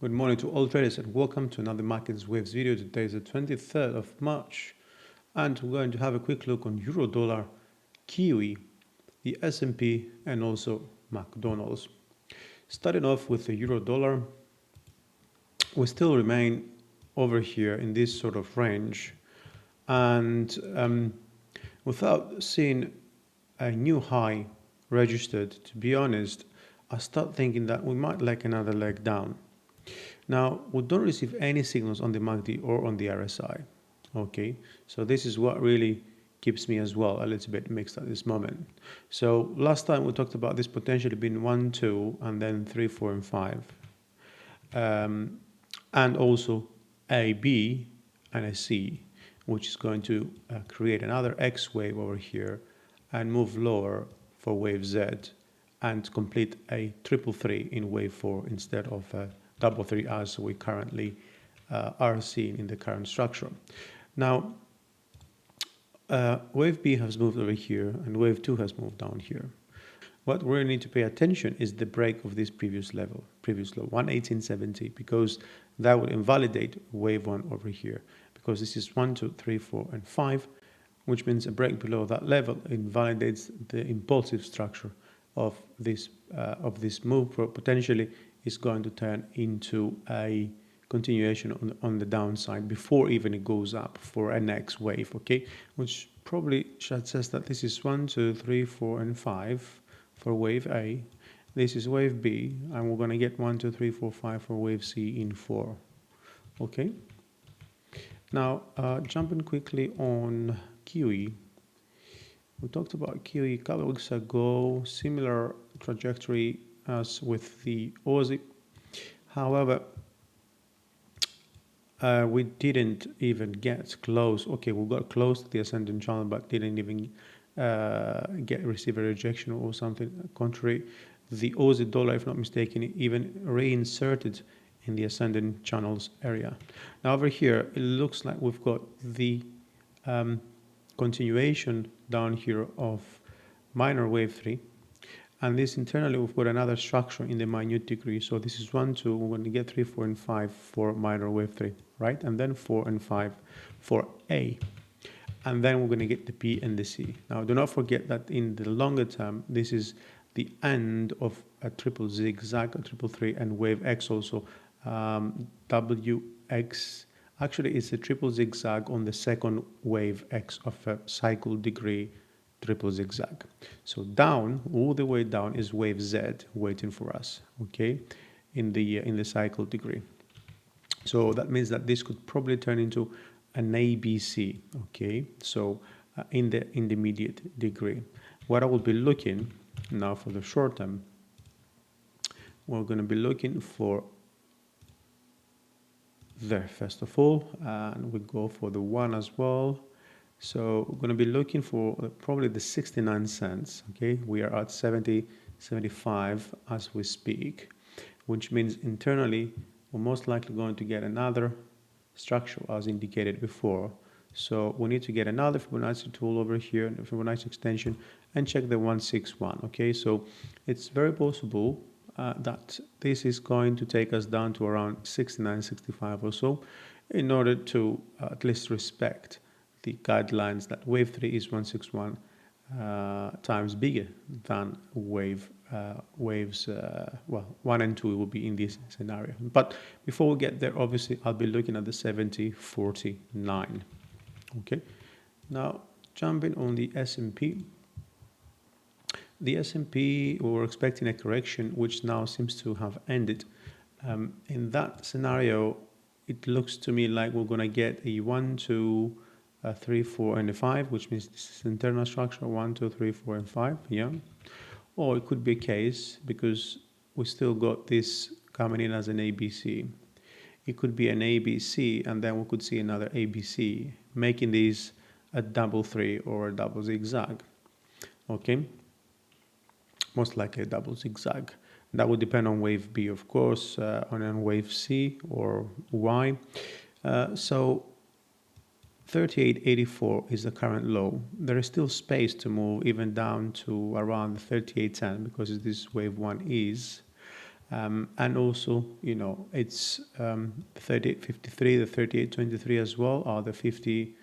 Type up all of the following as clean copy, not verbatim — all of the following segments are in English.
Good morning to all traders and welcome to another Markets Waves video. Today is the 23rd of March and we're going to have a quick look on Euro Dollar, Kiwi, the S&P and also McDonald's. Starting off with the Euro Dollar, we still remain over here in this sort of range and without seeing a new high registered, to be honest, I start thinking that we might like another leg down. Now, we don't receive any signals on the MACD or on the RSI. Okay, so this is what really keeps me as well a little bit mixed at this moment. So last time we talked about this potentially being 1, 2, and then 3, 4, and 5. And also a B and a C, which is going to create another X wave over here and move lower for wave Z and complete a 333 in wave 4 instead of 333 as we currently are seeing in the current structure. Now, wave B has moved over here and wave 2 has moved down here. What we really need to pay attention is the break of this previous low, 118.70, because that would invalidate wave 1 over here, because this is 1, 2, 3, 4, and 5, which means a break below that level invalidates the impulsive structure of this move. Potentially is going to turn into a continuation on the downside before even it goes up for a next wave, okay, which probably says that this is 1, 2, 3, 4, and 5 for wave A. This is wave B, and we're going to get 1, 2, 3, 4, 5 for wave C in 4. Okay. Now, jumping quickly on Kiwi. We talked about Kiwi a couple of weeks ago, similar trajectory as with the Aussie. However, we didn't even get close. Okay, we got close to the ascending channel, but didn't even receive a rejection or something contrary. The Aussie dollar, if not mistaken, even reinserted in the ascending channels area. Now over here, it looks like we've got the continuation down here of minor wave 3. And this internally, we've got another structure in the minute degree. So this is 1, 2, we're going to get 3, 4, and 5 for minor wave 3, right? And then 4 and 5 for A. And then we're going to get the B and the C. Now, do not forget that in the longer term, this is the end of a triple zigzag, a triple 3, and wave X also. WX, actually, it's a triple zigzag on the second wave X of a cycle degree triple zigzag. So down, all the way down, is wave Z waiting for us, okay, in the cycle degree. So that means that this could probably turn into an ABC, okay, so in the intermediate degree. What I will be looking now for the short term, we're going to be looking for there first of all, and we go for the 1 as well. So we're going to be looking for probably the 69 cents, okay? We are at 70.75 as we speak, which means internally we're most likely going to get another structure as indicated before. So we need to get another Fibonacci tool over here, the Fibonacci extension, and check the 161, okay? So it's very possible that this is going to take us down to around 69.65 or so in order to at least respect the guidelines that wave 3 is 161 times bigger than waves 1 and 2 will be in this scenario. But before we get there, obviously I'll be looking at the 70.49. Okay, now jumping on the S&P. The S&P, we were expecting a correction, which now seems to have ended. In that scenario, it looks to me like we're going to get a 1, 2, 3, 4, and a 5, which means this is internal structure 1, 2, 3, 4, and 5. Yeah, or it could be a case because we still got this coming in as an ABC. It could be an ABC, and then we could see another ABC, making these a double 3 or a double zigzag. Okay. Most likely a double zigzag. That would depend on wave B, of course, on wave C or Y. So 38.84 is the current low. There is still space to move even down to around 38.10 because this wave 1 is. And also, it's 38.53, the 38.23 as well are the 50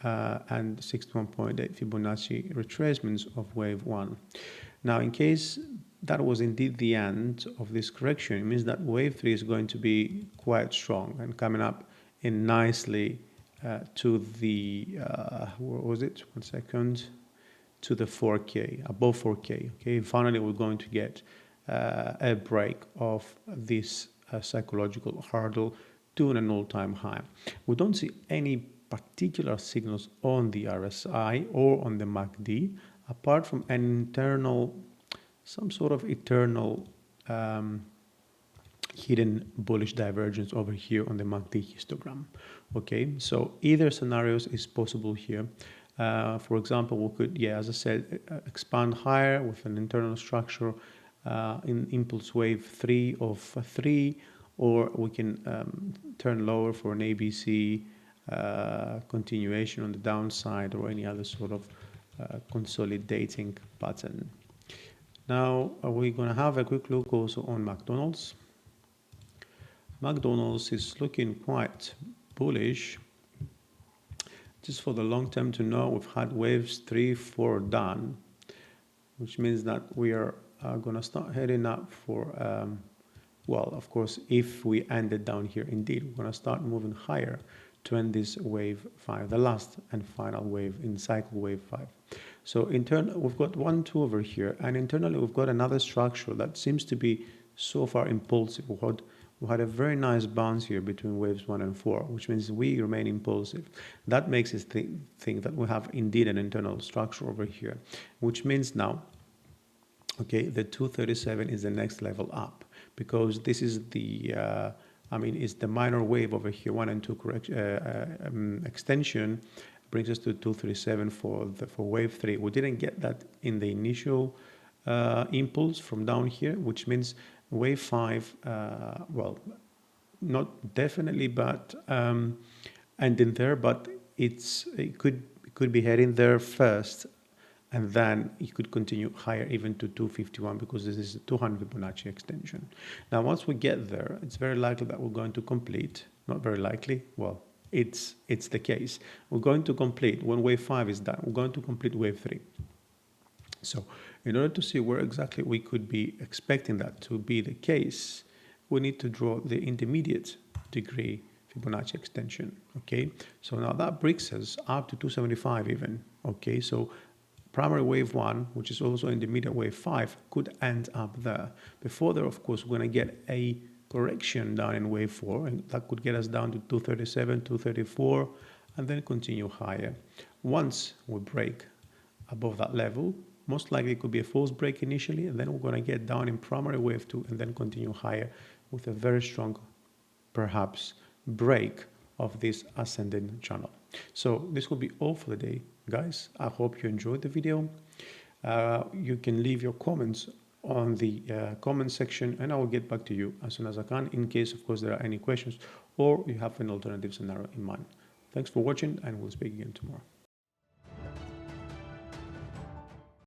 and 61.8 Fibonacci retracements of wave 1. Now, in case that was indeed the end of this correction, it means that wave 3 is going to be quite strong and coming up in nicely to the, where was it? 1 second. To the 4K, above 4K. Okay, finally we're going to get a break of this psychological hurdle to an all-time high. We don't see any particular signals on the RSI or on the MACD, apart from an internal, some sort of eternal hidden bullish divergence over here on the MACD histogram. Okay, so either scenarios is possible here. For example, we could, as I said, expand higher with an internal structure in impulse wave 3 of 3, or we can turn lower for an ABC continuation on the downside, or any other sort of consolidating pattern. Now, we're going to have a quick look also on McDonald's. McDonald's is looking quite bullish. Just for the long term to know, we've had waves 3, 4 done, which means that we are going to start heading up for, well, of course, if we ended down here, indeed, we're going to start moving higher to end this wave 5, the last and final wave in cycle wave 5. So we've got 1, 2 over here, and internally we've got another structure that seems to be so far impulsive. We had a very nice bounce here between waves 1 and 4, which means we remain impulsive. That makes us think that we have indeed an internal structure over here, which means now, okay, the 237 is the next level up, because this is the, it's the minor wave over here, 1 and 2 extension brings us to 237 for wave 3. We didn't get that in the initial impulse from down here, which means wave 5, well, not definitely, but ending there, but it could be heading there first, and then it could continue higher even to 251, because this is a 200 Fibonacci extension. Now, once we get there, it's very likely that we're going to complete. Not very likely. Well, it's the case. We're going to complete when wave 5 is done. We're going to complete wave 3. So, in order to see where exactly we could be expecting that to be the case, we need to draw the intermediate degree Fibonacci extension, okay? So now that brings us up to 275 even, okay? So primary wave 1, which is also intermediate wave 5, could end up there. Before there, of course, we're going to get a correction down in wave 4, and that could get us down to 237, 234, and then continue higher. Once we break above that level, most likely it could be a false break initially, and then we're going to get down in primary wave 2 and then continue higher with a very strong, perhaps, break of this ascending channel. So this will be all for the day, guys. I hope you enjoyed the video. You can leave your comments on the comment section, and I will get back to you as soon as I can, in case, of course, there are any questions or you have an alternative scenario in mind. Thanks for watching, and we'll speak again tomorrow.